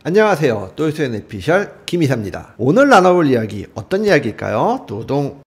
안녕하세요. 또이스의 내피셜 김이사입니다. 오늘 나눠볼 이야기 어떤 이야기일까요? 뚜둥.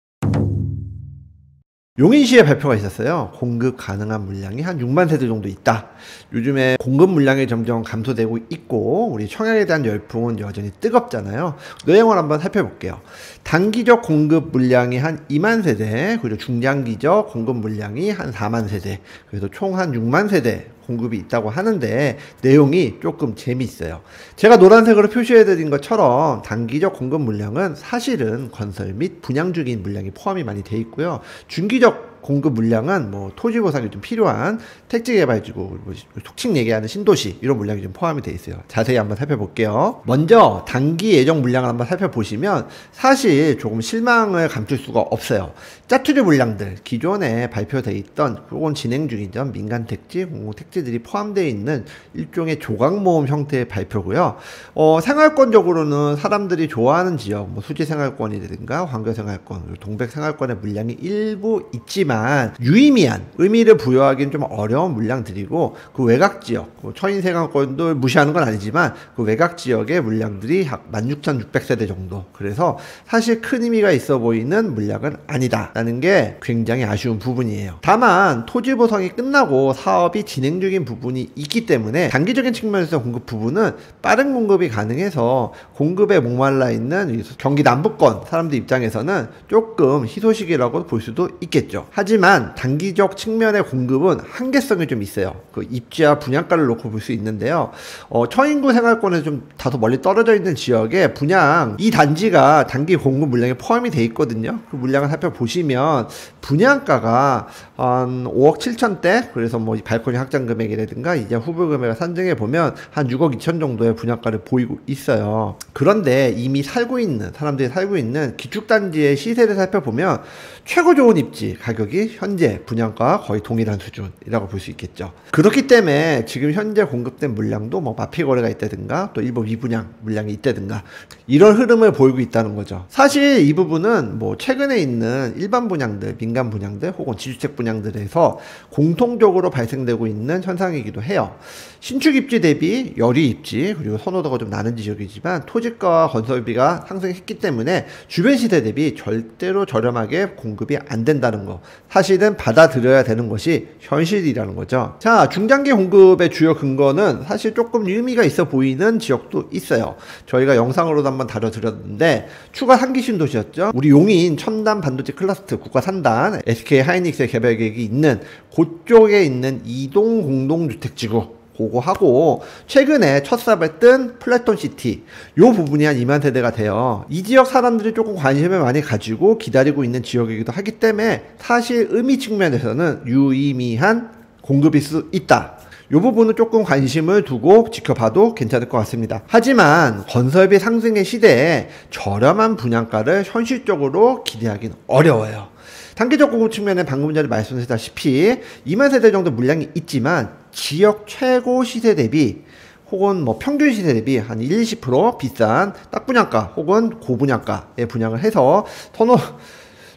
용인시에 발표가 있었어요. 공급 가능한 물량이 한 6만 세대 정도 있다. 요즘에 공급 물량이 점점 감소되고 있고 우리 청약에 대한 열풍은 여전히 뜨겁잖아요. 내용을 한번 살펴볼게요. 단기적 공급 물량이 한 2만 세대, 그리고 중장기적 공급 물량이 한 4만 세대, 그래서 총 한 6만 세대 공급이 있다고 하는데 내용이 조금 재미있어요. 제가 노란색으로 표시해 드린 것처럼 단기적 공급 물량은 사실은 건설 및 분양 중인 물량이 포함이 많이 돼 있고요. 중기적 공급 물량은 뭐 토지 보상이 좀 필요한 택지 개발지구, 속칭 얘기하는 신도시 이런 물량이 좀 포함이 돼 있어요. 자세히 한번 살펴볼게요. 먼저 단기 예정 물량을 한번 살펴보시면 사실 조금 실망을 감출 수가 없어요. 짜투리 물량들, 기존에 발표돼 있던 혹은 진행 중이던 민간 택지, 공공 택지들이 포함되어 있는 일종의 조각 모음 형태의 발표고요. 생활권적으로는 사람들이 좋아하는 지역, 뭐 수지 생활권이라든가 환경 생활권, 동백 생활권의 물량이 일부 있지만 유의미한 의미를 부여하기는 좀 어려운 물량들이고, 그 외곽 지역, 처인 생활권도 무시하는 건 아니지만 그 외곽 지역의 물량들이 약 16,600세대 정도, 그래서 사실 큰 의미가 있어 보이는 물량은 아니다 라는 게 굉장히 아쉬운 부분이에요. 다만 토지 보상이 끝나고 사업이 진행 중인 부분이 있기 때문에 단기적인 측면에서 공급 부분은 빠른 공급이 가능해서 공급에 목말라 있는 경기 남부권 사람들 입장에서는 조금 희소식이라고 볼 수도 있겠죠. 하지만 단기적 측면의 공급은 한계성이 좀 있어요. 그 입지와 분양가를 놓고 볼 수 있는데요. 처인구 생활권에서 좀 다소 멀리 떨어져 있는 지역에 분양, 이 단지가 단기 공급 물량에 포함이 돼 있거든요. 그 물량을 살펴보시면 분양가가 한 5억 7천대, 그래서 뭐 발코니 확장 금액이라든가 이제 후불 금액을 산정해 보면 한 6억 2천 정도의 분양가를 보이고 있어요. 그런데 이미 살고 있는 사람들이 살고 있는 기축단지의 시세를 살펴보면 최고 좋은 입지 가격이 현재 분양가와 거의 동일한 수준이라고 볼 수 있겠죠. 그렇기 때문에 지금 현재 공급된 물량도 뭐 마피 거래가 있다든가 또 일부 미분양 물량이 있다든가 이런 흐름을 보이고 있다는 거죠. 사실 이 부분은 뭐 최근에 있는 일반 분양들, 민간 분양들 혹은 지주택 분양들에서 공통적으로 발생되고 있는 현상이기도 해요. 신축 입지 대비 여리 입지, 그리고 선호도가 좀 나는 지역이지만 토지가와 건설비가 상승했기 때문에 주변 시세 대비 절대로 저렴하게 공급이 안 된다는 거, 사실은 받아들여야 되는 것이 현실이라는 거죠. 자, 중장기 공급의 주요 근거는 사실 조금 의미가 있어 보이는 지역도 있어요. 저희가 영상으로도 한번 다뤄드렸는데 추가 3기 신도시였죠. 우리 용인 첨단 반도체 클러스터 국가 3단 SK 하이닉스의 개발 계획이 있는 그쪽에 있는 이동 공동주택지구, 그거 하고 최근에 첫 삽을 뜬 플래톤시티, 요 부분이 한 2만 세대가 돼요. 이 지역 사람들이 조금 관심을 많이 가지고 기다리고 있는 지역이기도 하기 때문에 사실 의미 측면에서는 유의미한 공급일 수 있다. 이 부분은 조금 관심을 두고 지켜봐도 괜찮을 것 같습니다. 하지만 건설비 상승의 시대에 저렴한 분양가를 현실적으로 기대하기는 어려워요. 단기적 공급 측면에 방금 전에 말씀드렸다시피 2만 세대 정도 물량이 있지만 지역 최고 시세 대비 혹은 뭐 평균 시세 대비 한 1, 20% 비싼 딱 분양가 혹은 고분양가에 분양을 해서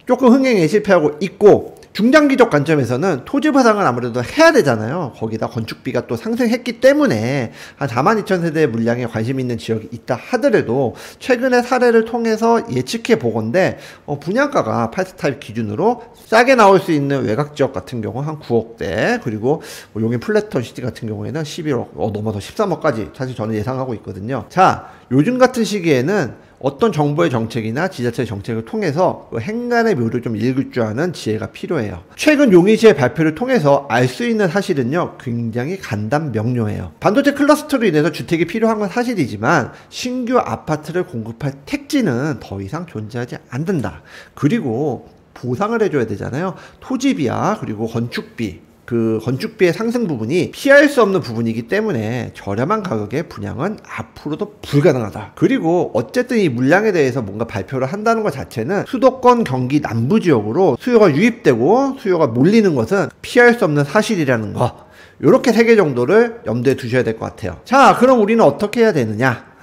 조금 흥행에 실패하고 있고, 중장기적 관점에서는 토지 보상을 아무래도 해야 되잖아요. 거기다 건축비가 또 상승했기 때문에 한 42,000세대의 물량에 관심 있는 지역이 있다 하더라도 최근의 사례를 통해서 예측해 보건대 분양가가 8스타입 기준으로 싸게 나올 수 있는 외곽 지역 같은 경우 한 9억대, 그리고 용인 플래톤 시티 같은 경우에는 11억, 넘어서 13억까지 사실 저는 예상하고 있거든요. 자, 요즘 같은 시기에는 어떤 정부의 정책이나 지자체의 정책을 통해서 행간의 묘를 좀 읽을 줄 아는 지혜가 필요해요. 최근 용인시의 발표를 통해서 알 수 있는 사실은요, 굉장히 간단명료해요. 반도체 클러스터로 인해서 주택이 필요한 건 사실이지만 신규 아파트를 공급할 택지는 더 이상 존재하지 않는다. 그리고 보상을 해줘야 되잖아요. 토지비와 그리고 건축비, 그 건축비의 상승 부분이 피할 수 없는 부분이기 때문에 저렴한 가격의 분양은 앞으로도 불가능하다. 그리고 어쨌든 이 물량에 대해서 뭔가 발표를 한다는 것 자체는 수도권 경기 남부 지역으로 수요가 유입되고 수요가 몰리는 것은 피할 수 없는 사실이라는 거, 이렇게 3개 정도를 염두에 두셔야 될 것 같아요. 자, 그럼 우리는 어떻게 해야 되느냐?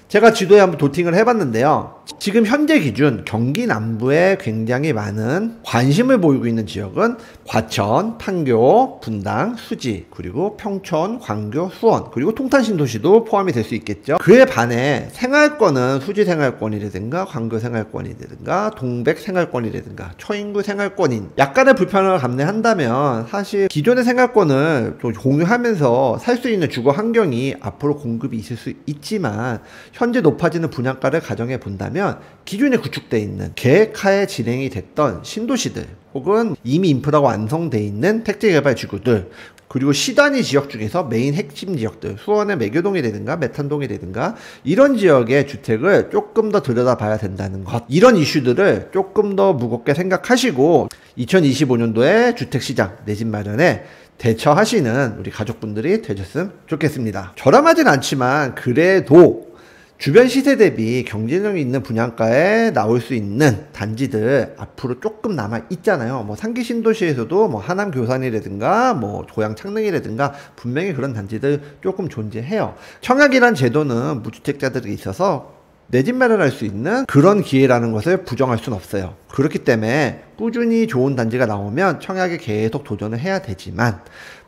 제가 지도에 한번 도팅을 해봤는데요. 지금 현재 기준 경기 남부에 굉장히 많은 관심을 보이고 있는 지역은 과천, 판교, 분당, 수지, 그리고 평촌, 광교, 수원, 그리고 통탄 신도시도 포함이 될 수 있겠죠. 그에 반해 생활권은 수지 생활권이라든가 광교 생활권이라든가 동백 생활권이라든가 초인구 생활권인 약간의 불편을 감내한다면 사실 기존의 생활권을 좀 공유하면서 살 수 있는 주거 환경이 앞으로 공급이 있을 수 있지만 현재 높아지는 분양가를 가정해 본다면 기존에 구축되어 있는 계획하에 진행이 됐던 신도시들 혹은 이미 인프라가 완성되어 있는 택지개발지구들 그리고 시단위 지역 중에서 메인 핵심 지역들 수원의 매교동이라든가 메탄동이라든가 이런 지역의 주택을 조금 더 들여다봐야 된다는 것, 이런 이슈들을 조금 더 무겁게 생각하시고 2025년도에 주택시장 내 집 마련에 대처하시는 우리 가족분들이 되셨으면 좋겠습니다. 저렴하진 않지만 그래도 주변 시세 대비 경쟁력이 있는 분양가에 나올 수 있는 단지들 앞으로 조금 남아 있잖아요. 뭐 상기 신도시에서도 뭐 하남 교산이라든가 뭐 고양 창릉이라든가 분명히 그런 단지들 조금 존재해요. 청약이란 제도는 무주택자들이 있어서 내 집 마련할 수 있는 그런 기회라는 것을 부정할 수는 없어요. 그렇기 때문에 꾸준히 좋은 단지가 나오면 청약에 계속 도전을 해야 되지만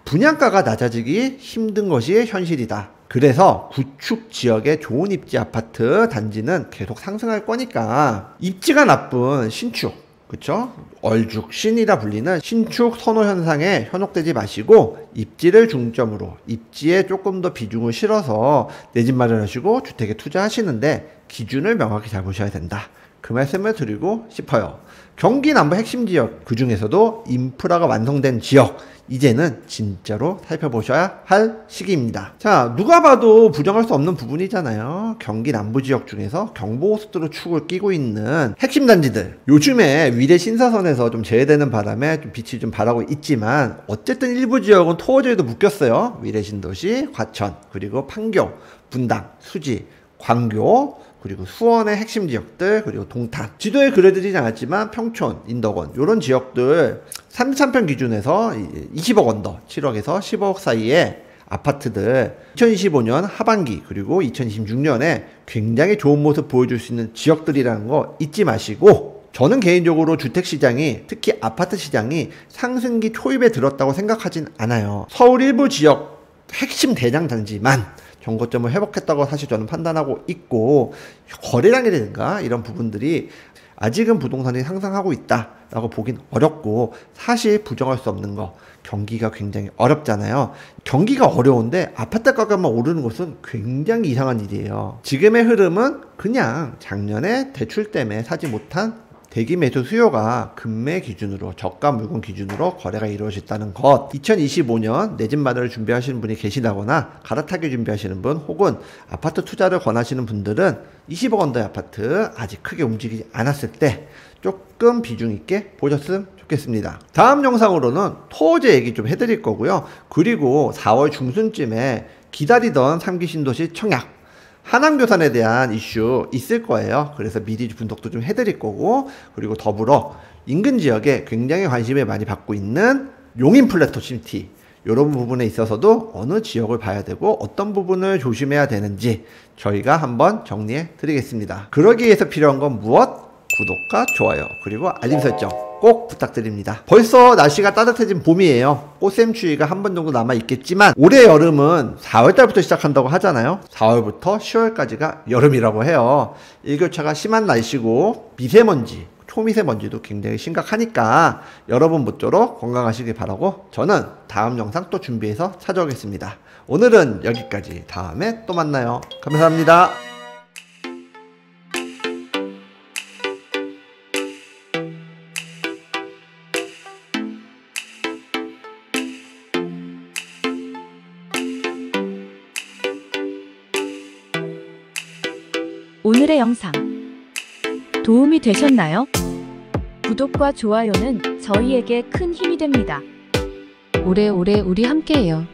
분양가가 낮아지기 힘든 것이 현실이다. 그래서 구축 지역의 좋은 입지 아파트 단지는 계속 상승할 거니까 입지가 나쁜 신축, 그쵸? 얼죽, 신이라 불리는 신축 선호 현상에 현혹되지 마시고 입지를 중점으로 입지에 조금 더 비중을 실어서 내 집 마련하시고 주택에 투자하시는데 기준을 명확히 잡으셔야 된다. 그 말씀을 드리고 싶어요. 경기 남부 핵심 지역, 그 중에서도 인프라가 완성된 지역, 이제는 진짜로 살펴보셔야 할 시기입니다. 자, 누가 봐도 부정할 수 없는 부분이잖아요. 경기 남부 지역 중에서 경부고속도로 축을 끼고 있는 핵심 단지들, 요즘에 위례 신사선에서 좀 제외되는 바람에 좀 빛이 좀 발하고 있지만 어쨌든 일부 지역은 토어제에도 묶였어요. 위례 신도시, 과천, 그리고 판교, 분당, 수지, 광교, 그리고 수원의 핵심 지역들, 그리고 동탄. 지도에 그려드리지 않았지만 평촌, 인덕원 이런 지역들 33평 기준에서 20억 언더, 7억에서 15억 사이의 아파트들 2025년 하반기 그리고 2026년에 굉장히 좋은 모습 보여줄 수 있는 지역들이라는 거 잊지 마시고, 저는 개인적으로 주택시장이, 특히 아파트 시장이 상승기 초입에 들었다고 생각하진 않아요. 서울 일부 지역 핵심 대장 단지만 경고점을 회복했다고 사실 저는 판단하고 있고, 거래량이라든가 이런 부분들이 아직은 부동산이 상승하고 있다라고 보긴 어렵고, 사실 부정할 수 없는 거, 경기가 굉장히 어렵잖아요. 경기가 어려운데 아파트 가격만 오르는 것은 굉장히 이상한 일이에요. 지금의 흐름은 그냥 작년에 대출 때문에 사지 못한 대기 매수 수요가 금매 기준으로, 저가 물건 기준으로 거래가 이루어졌다는 것. 2025년 내 집 마련을 준비하시는 분이 계시다거나 갈아타기 준비하시는 분 혹은 아파트 투자를 권하시는 분들은 20억 원대의 아파트 아직 크게 움직이지 않았을 때 조금 비중 있게 보셨으면 좋겠습니다. 다음 영상으로는 토어제 얘기 좀 해드릴 거고요. 그리고 4월 중순쯤에 기다리던 3기 신도시 청약, 하남교산에 대한 이슈 있을 거예요. 그래서 미리 분석도 좀 해드릴 거고, 그리고 더불어 인근 지역에 굉장히 관심을 많이 받고 있는 용인 플래터 시티, 이런 부분에 있어서도 어느 지역을 봐야 되고 어떤 부분을 조심해야 되는지 저희가 한번 정리해 드리겠습니다. 그러기 위해서 필요한 건 무엇? 구독과 좋아요, 그리고 알림 설정 꼭 부탁드립니다. 벌써 날씨가 따뜻해진 봄이에요. 꽃샘추위가 한 번 정도 남아 있겠지만 올해 여름은 4월달부터 시작한다고 하잖아요. 4월부터 10월까지가 여름이라고 해요. 일교차가 심한 날씨고 미세먼지, 초미세먼지도 굉장히 심각하니까 여러분 모쪼록 건강하시길 바라고, 저는 다음 영상 또 준비해서 찾아오겠습니다. 오늘은 여기까지. 다음에 또 만나요. 감사합니다. 오늘의 영상 도움이 되셨나요? 구독과 좋아요는 저희에게 큰 힘이 됩니다. 오래오래 우리 함께해요.